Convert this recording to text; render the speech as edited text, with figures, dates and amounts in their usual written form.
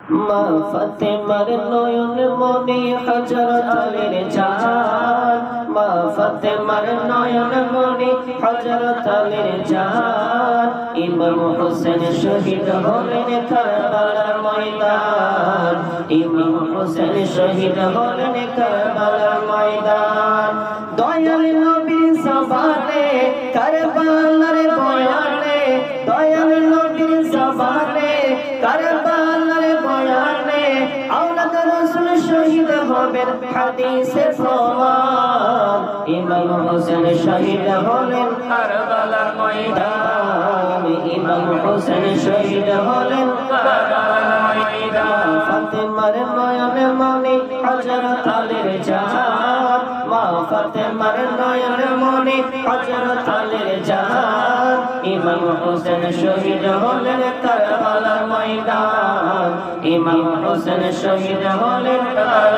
মা ফাতেমার নয়ন মনি হযরত আলীর জান, মা ফাতেমার নয়ন মনি হযরত আলীর জান। ইমাম হোসেন শহীদ হলেন কারবালার ময়দান, ইমাম হোসেন শহীদ হলেন কারবালার ময়দান। দয়াল নবীর জবানে কারবালার বয়ানে, দয়াল নবীর জবানে কারবালার বয়ানে আওলাদ রাসূল শহীদ হবেন হাদিসে প্রমাণ। ইমাম হোসেন শহীদ হলেন কারবালার ময়দান, ইমাম হোসেন শহীদ হলেন কারবালার ময়দান। ফাতেমার নয়নে মনি হযরত আলীর জান, মা ফাতেমার নয়নে মনি হযরত আলীর জান। ইমাম হোসেন শহীদ হলেন কারবালার ময়দান, ইমাম হোসেন শহীদ হলেন কারবালার